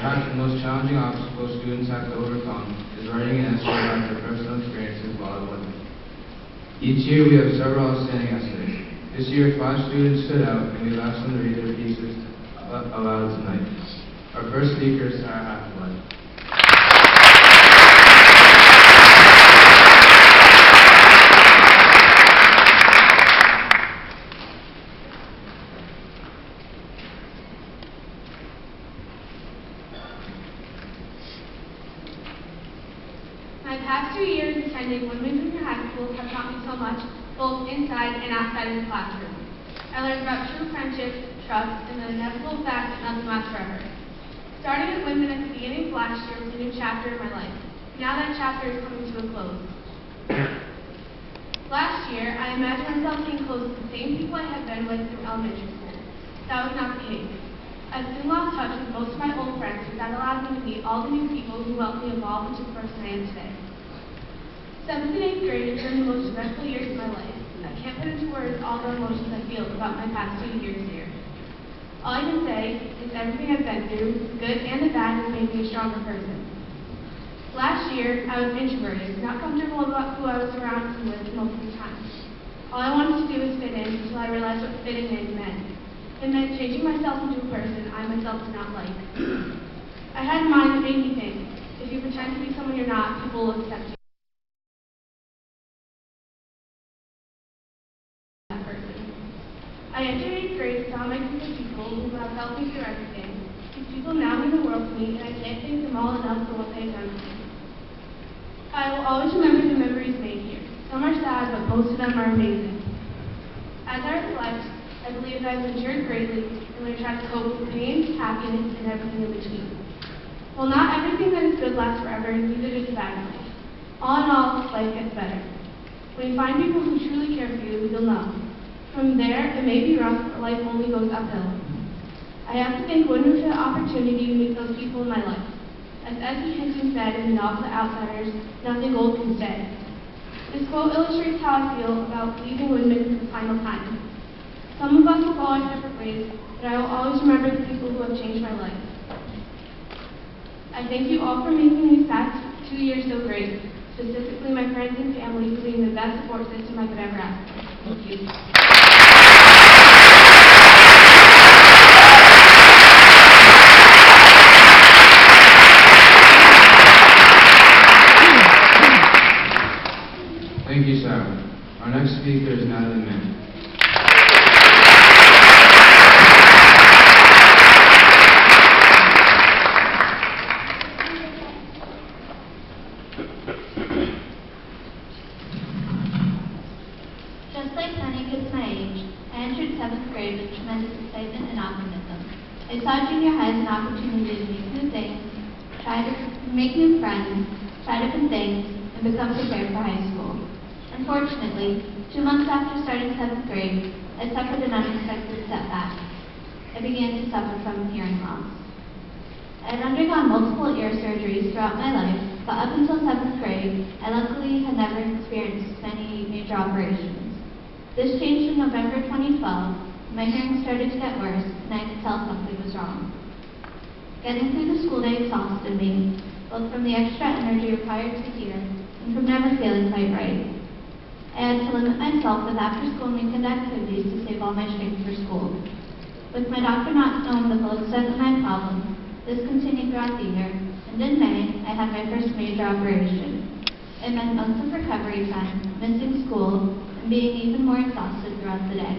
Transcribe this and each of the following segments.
Perhaps the most challenging obstacle students have to overcome is writing an essay about their personal experiences while at Winman. Each year we have several outstanding essays. This year 5 students stood out and we've asked them to read their pieces aloud tonight. Our first speaker is Sarah Hathaway. My past 2 years attending Winman Junior High School have taught me so much, both inside and outside of the classroom. I learned about true friendship, trust, and the inevitable fact that nothing lasts forever. Starting at Winman at the beginning of last year was a new chapter in my life. Now that chapter is coming to a close. Last year, I imagined myself being close to the same people I had been with through elementary school. That was not the case. I soon lost touch with most of my old friends, but that allowed me to meet all the new people who helped me evolve into the person I am today. 7th and 8th grade have been the most eventful years of my life. I can't put into words all the emotions I feel about my past 2 years here. All I can say is everything I've been through, the good and the bad, has made me a stronger person. Last year, I was introverted, not comfortable about who I was surrounded with most of the time. All I wanted to do was fit in until I realized what fitting in meant. It meant changing myself into a person I myself did not like. I had in mind that made me think, if you pretend to be someone you're not, people will accept you. That person. I entered 8th grade and found my group of people who have helped me through everything. These people now mean the world to me, and I can't thank them all enough for what they've done for me. I will always remember the memories made here. Some are sad, but most of them are amazing. As I reflect, I believe that I've matured greatly and learned how to cope with pain, happiness, and everything in between. While not everything that is good lasts forever, neither does the bad in life. All in all, life gets better. When you find people who truly care for you, you'll know. From there, it may be rough, but life only goes uphill. I have to thank Winman for the opportunity to meet those people in my life. As S.E. Hinton said in the novel The Outsiders, nothing gold can stay. This quote illustrates how I feel about leaving Winman for the final time. Some of us will go our separate ways, but I will always remember the people who have changed my life. I thank you all for making these past 2 years so great, specifically my friends and family for being the best support system I could ever ask for. Thank you. Thank you, Sarah. Our next speaker is Winman. Just like many kids my age, I entered 7th grade with tremendous excitement and optimism. I saw junior high as an opportunity to meet new things, try to make new friends, try different things, and become prepared for high school. Unfortunately, 2 months after starting 7th grade, I suffered an unexpected setback. I began to suffer from hearing loss. I had undergone multiple ear surgeries throughout my life, but up until 7th grade, I luckily had never experienced many major operations. This changed in November 2012, when my hearing started to get worse, and I could tell something was wrong. Getting through the school day exhausted me, both from the extra energy required to hear, and from never feeling quite right. I had to limit myself with after-school and weekend activities to save all my strength for school. With my doctor not knowing the full extent of my problem, this continued throughout the year, and in May, I had my first major operation. It meant months of recovery time, missing school, and being even more exhausted throughout the day.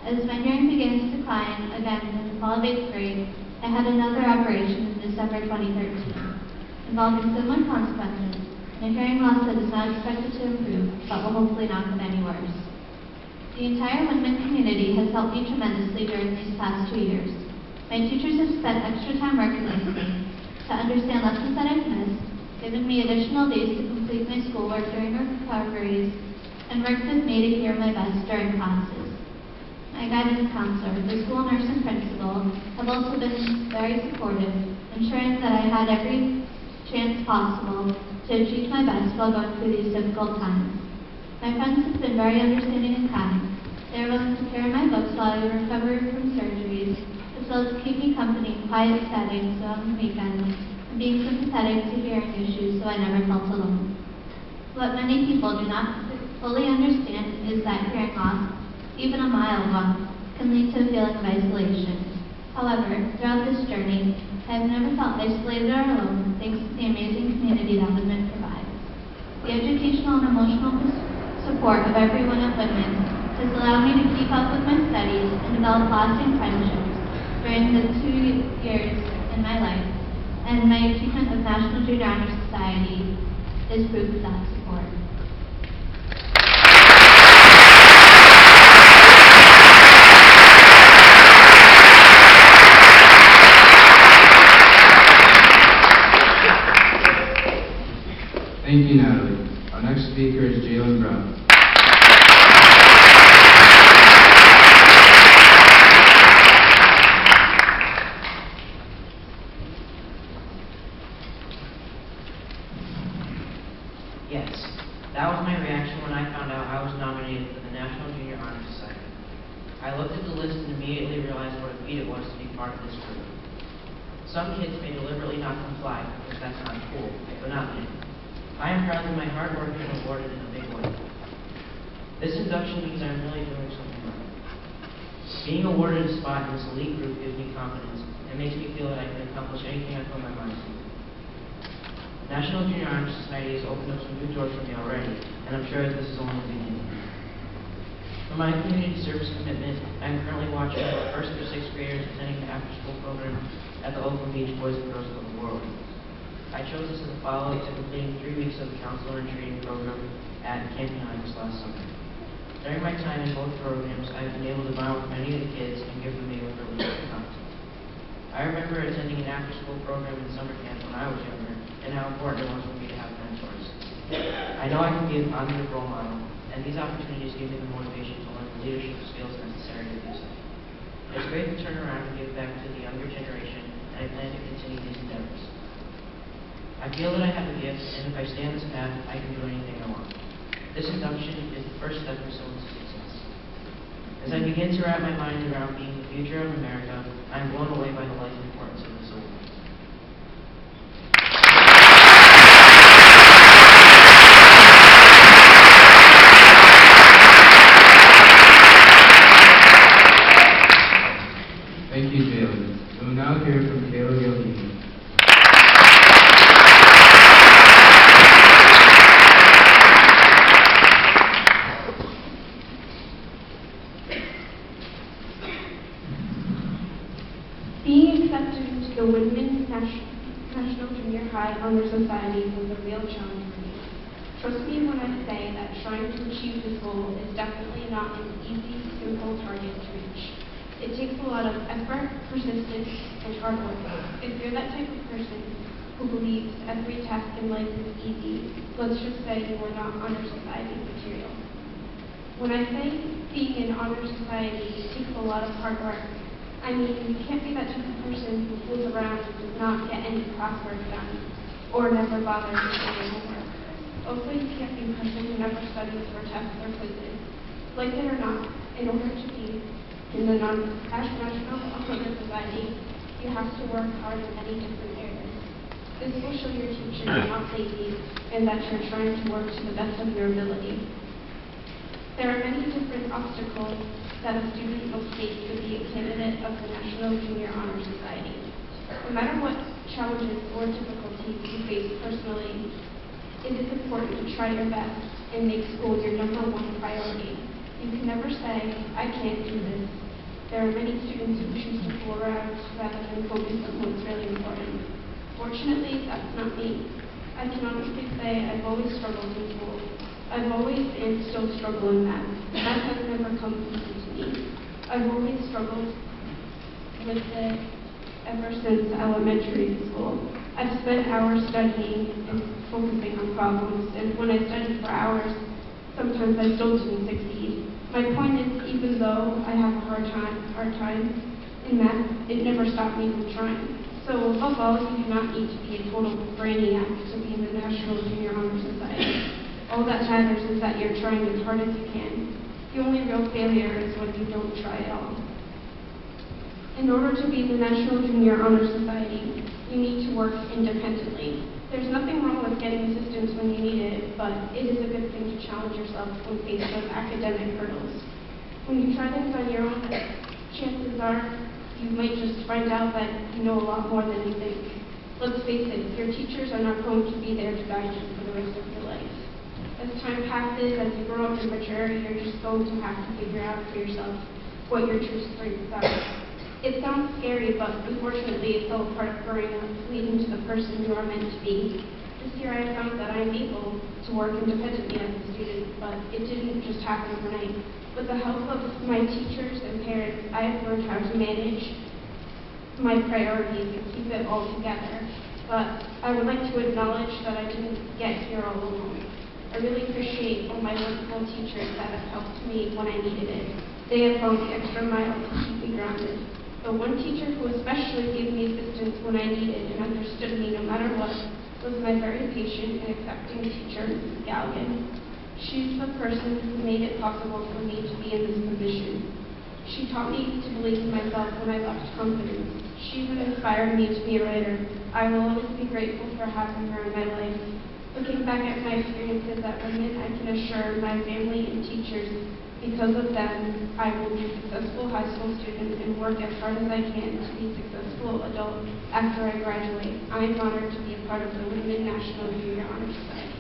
As my hearing began to decline again in the fall of 8th grade, I had another operation in December 2013, involving similar consequences, and a hearing loss that is not expected to improve, but will hopefully not get any worse. The entire Winman community has helped me tremendously during these past 2 years. My teachers have spent extra time working with me to understand lessons that I've missed, given me additional days to complete my schoolwork during recoveries, and worked with me to hear my best during classes. My guidance counselor, the school nurse and principal have also been very supportive, ensuring that I had every chance possible to achieve my best while going through these difficult times. My friends have been very understanding and kind. They are willing to carry my books while I recover from surgeries, well as keeping company in quiet settings on weekends and being sympathetic to hearing issues so I never felt alone. What many people do not fully understand is that hearing loss, even a mild one, can lead to a feeling of isolation. However, throughout this journey, I have never felt isolated or alone thanks to the amazing community that Winman provides. The educational and emotional support of everyone at Winman has allowed me to keep up with my studies and develop lasting friendships during the 2 years in my life, and my achievement of National Junior Honor Society is proof of that support. Thank you, Natalie. Our next speaker is Jalen Brown. Yes, that was my reaction when I found out I was nominated for the National Junior Honor Society. I looked at the list and immediately realized what a feat it was to be part of this group. Some kids may deliberately not comply because that's not cool, but not me. I am proud that my hard work has been awarded in a big way. This induction means I'm really doing something right. Being awarded a spot in this elite group gives me confidence and makes me feel that I can accomplish anything I put my mind to. National Junior Honor Society has opened up some new doors for me already, and I'm sure that this is only the beginning. For my community service commitment, I am currently watching the first through sixth graders attending the after-school program at the Oakland Beach Boys and Girls Club of World. I chose this as a follow-up to completing 3 weeks of the counselor and training program at Camping Islands last summer. During my time in both programs, I have been able to bond with many of the kids and give them a leadership content. I remember attending an after-school program in summer camp when I was younger, and how important it was for me to have mentors. I know I can be a positive role model, and these opportunities give me the motivation to learn the leadership skills necessary to do so. It's great to turn around and give back to the younger generation, and I plan to continue these endeavors. I feel that I have a gift, and if I stay on this path, I can do anything I want. This induction is the first step in someone's success. As I begin to wrap my mind around being the future of America, I am blown away by the life importance of this award. Thank you, Jalen. We will now hear from Kayla Gilheen. Being accepted into the Winman National Junior High Honor Society was a real challenge for me. Trust me when I say that trying to achieve this goal is definitely not an easy, simple target to reach. It takes a lot of effort, persistence, and hard work. If you're that type of person who believes every task in life is easy, let's just say you are not honor society material. When I say being in honor society takes a lot of hard work, I mean, you can't be that type of person who fools around and does not get any classwork done, or never bothers to do your homework. Also, you can't be a person who never studies for tests or quizzes. Like it or not, in order to be in the National Honor Society, you have to work hard in many different areas. This will show your teacher you're not lazy, and that you're trying to work to the best of your ability. There are many different obstacles that a student must face to be a candidate of the National Junior Honor Society. No matter what challenges or difficulties you face personally, it is important to try your best and make school your #1 priority. You can never say, I can't do this. There are many students who choose to fool around rather than focus on what's really important. Fortunately, that's not me. I can honestly say I've always struggled in school. I've always and still struggle in math. Math has never come easy to me. I've always struggled with it ever since elementary school. I've spent hours studying and focusing on problems, and when I studied for hours, sometimes I still didn't succeed. My point is, even though I have a hard time in math, it never stopped me from trying. So above all, you do not need to be a total brainiac to be in the National Junior Honor Society. All that matters is that you're trying as hard as you can. The only real failure is when you don't try at all. In order to be in the National Junior Honor Society, you need to work independently. There's nothing wrong with getting assistance when you need it, but it is a good thing to challenge yourself when faced with academic hurdles. When you try things on your own, chances are you might just find out that you know a lot more than you think. Let's face it, your teachers are not going to be there to guide you for the rest of your life. As time passes, as you grow up and mature, you're just going to have to figure out for yourself what your true strengths are. It sounds scary, but unfortunately, it's all part of growing up, leading to the person you are meant to be. This year, I found that I'm able to work independently as a student, but it didn't just happen overnight. With the help of my teachers and parents, I have learned how to manage my priorities and keep it all together. But I would like to acknowledge that I didn't get here all alone. I really appreciate all my wonderful teachers that have helped me when I needed it. They have gone the extra mile to keep me grounded. The one teacher who especially gave me assistance when I needed and understood me no matter what was my very patient and accepting teacher, Mrs. Galligan. She's the person who made it possible for me to be in this position. She taught me to believe in myself when I lacked confidence. She even inspired me to be a writer. I will always be grateful for having her in my life. Looking back at my experiences at Winman, I can assure my family and teachers, because of them, I will be a successful high school student and work as hard as I can to be a successful adult after I graduate. I am honored to be a part of the Winman National Junior Honor Society.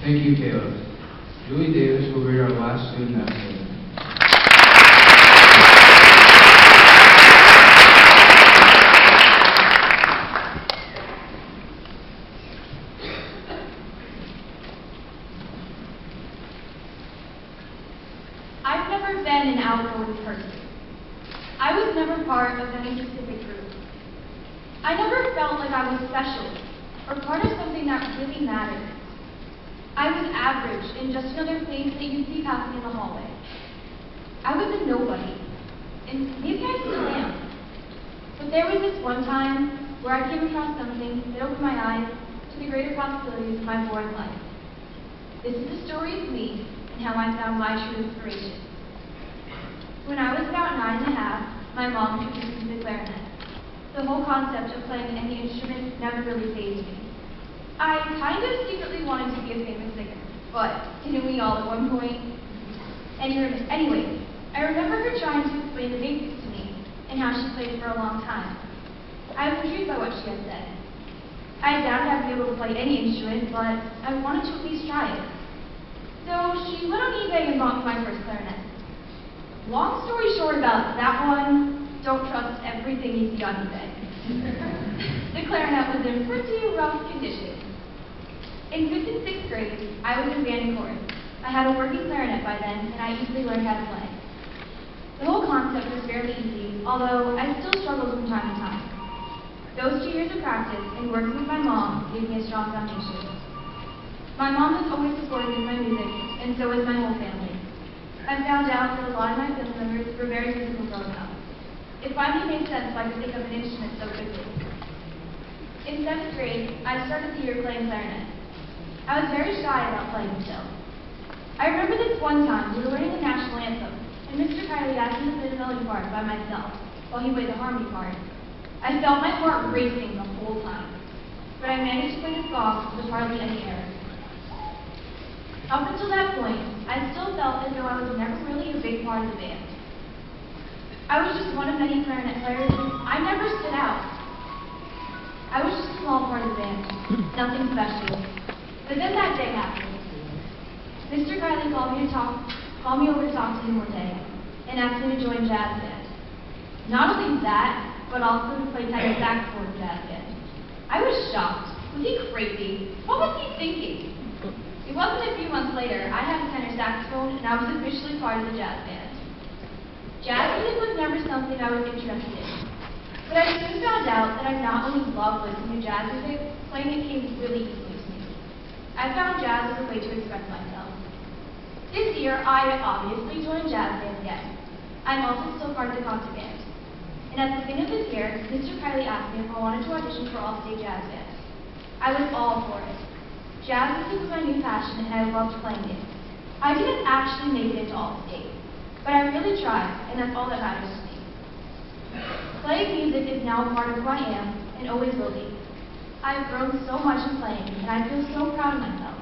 Thank you, Caleb. Julie Davis will read our last student essay. I've never been an outgoing person. I was never part of any specific group. I never felt like I was special or part of something that really mattered. I was average and just another face that you'd see passing in the hallway. I was a nobody, and maybe I still am. But there was this one time where I came across something that opened my eyes to the greater possibilities of my boring life. This is the story of me and how I found my true inspiration. When I was about 9 and a half, my mom introduced me to the clarinet. The whole concept of playing any instrument never really fazed me. I kind of secretly wanted to be a famous singer, but didn't we all at one point? Anyway, I remember her trying to explain the basics to me and how she played for a long time. I was intrigued by what she had said. I doubted I'd be able to play any instrument, but I wanted to at least try it. So she went on eBay and bought my first clarinet. Long story short about that one, don't trust everything you see on eBay. The clarinet was in pretty rough condition. In 5th and 6th grade, I was in band and chorus. I had a working clarinet by then, and I easily learned how to play. The whole concept was fairly easy, although I still struggled from time to time. Those 2 years of practice and working with my mom gave me a strong foundation. My mom has always supported me in my music, and so has my whole family. I found out that a lot of my family members were very musical growing up. It finally made sense why I could pick up an instrument so quickly. In 7th grade, I started the year playing clarinet. I was very shy about playing still. I remember this one time we were learning the national anthem, and Mr. Kiley asked me to play the melody part by myself, while he played the harmony part. I felt my heart racing the whole time, but I managed to play the song with hardly any errors. Up until that point, I still felt as though I was never really a big part of the band. I was just one of many clarinet players, and I never stood out. I was just a small part of the band, nothing special. But then that day happened. Mr. Kiley called me over to talk to him one day, and asked me to join jazz band. Not only that, but also to play tenor saxophone in jazz band. I was shocked. Was he crazy? What was he thinking? It wasn't a few months later, I had a tenor saxophone, and I was officially part of the jazz band. Jazz music was never something I was interested in. But I soon found out that I not only loved listening to jazz music, playing it came really easily to me. I found jazz as a way to express myself. This year, I obviously joined jazz band again. I'm also still part of the concert band. And at the beginning of this year, Mr. Kiley asked me if I wanted to audition for All-State Jazz Band. I was all for it. Jazz music was my new passion, and I loved playing it. I didn't actually make it into All-State, but I really tried, and that's all that matters to me. Playing music is now a part of who I am, and always will be. I have grown so much in playing, and I feel so proud of myself.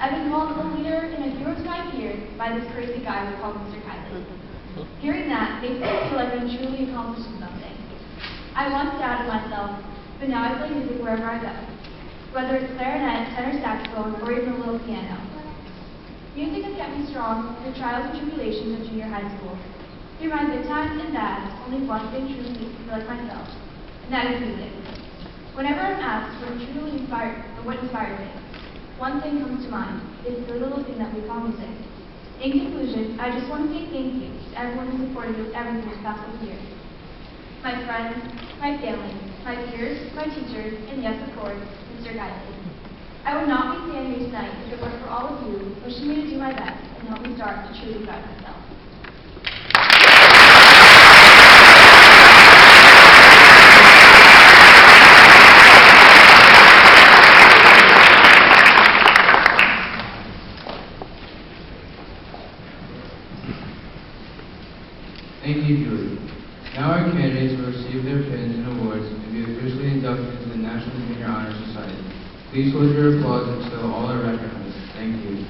I've been called a leader in a hero to my peers by this crazy guy we call Mr. Kiley. Hearing that makes me feel like I'm truly accomplishing something. I once doubted myself, but now I play music wherever I go, whether it's clarinet, tenor saxophone, or even a little piano. Music has kept me strong through the trials and tribulations of junior high school. Through my good times and bads, only one thing truly makes me feel like myself, and that is music. Whenever I'm asked what truly inspired or what inspired me, one thing comes to mind is the little thing that we call music. In conclusion, I just want to say thank you to everyone who supported me with everything this past couple years. My friends, my family, my peers, my teachers, and yes, of course, Mr. Kiley. I would not be standing here tonight if it weren't for all of you pushing me to do my best and help me start to truly pride myself. Thank you, Julie. Now our candidates will receive their pins and awards and be officially inducted into the National Junior Honor Society. Please hold your applause until all are recognized. Thank you.